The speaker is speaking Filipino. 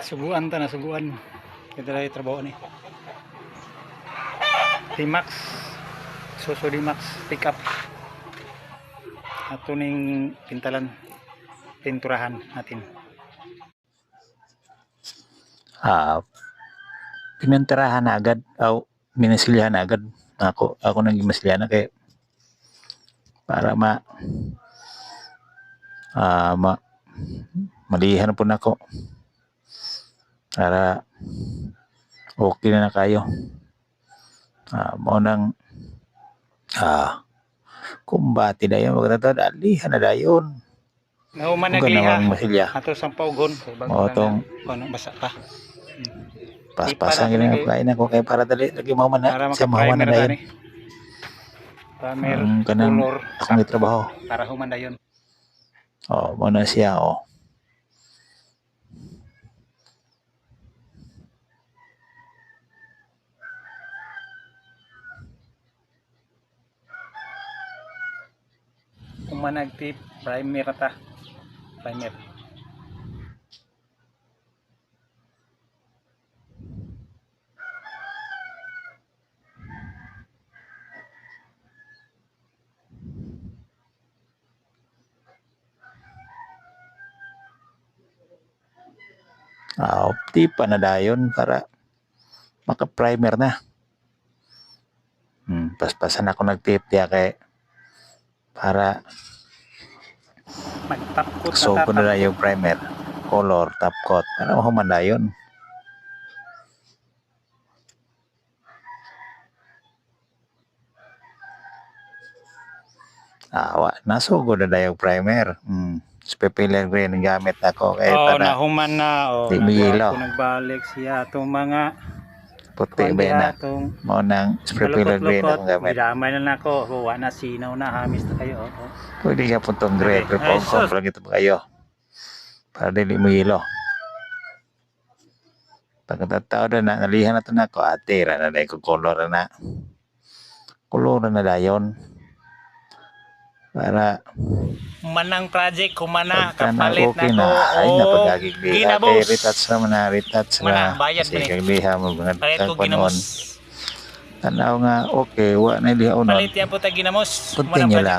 Suguan ta na suguan. Kita lagi trabaho ni. D-Max. Suso D-Max pick up. Ato ning pintalan. Pinturahan natin. Pininturahan na agad. Minasilyahan na agad. Ako nang gimasilyahan na kay para malihan po na ako. Para okay na kayo. Mo nang kumbati dayon maganda alihan na dayon. Nahuman Huwag nagliha. namang masilya. Ato sang paugon. Oo, tong basa pa. Paspasan gina kain ako kay para dali lagi mauman Para na siya mauman na maka-primer dayon. tani. Primer Kanang color akong trabaho. para human dayon. Mo na siya Human nagtip primer ta. Primer. Tipa na dayon para maka-primer na. Paspasan ako nag-tip diya kay para Magtapkot so ko na yung primer, color, top coat. Para human dayon. Nasugod na dayon primer. Spepiler green ang gamit ako kay para nahuman na di mihilo. Nagbalik siya itong mga Puti ba na. itong Mo nang spepiler green ang gamit. Damay na nako, huwa na sinaw na hamis na kayo. Pwede ka puntong green, pero Ay, sus. lang ito ba kayo? Para dili mihilo. Pagkatao na nalihan na ito na ako, atira na dahil ko color na. Color na dayon. Para manang project kumana pagka kapalit okay na ko. na ay napagagig liha kay ginabos. retouch naman na retouch Mana, na bayad kasi man eh. kag liha mo mga Palit ko tagpanon ginamos. tanaw nga okay wa na liha una Palit yan po tayo ginamos. continue lang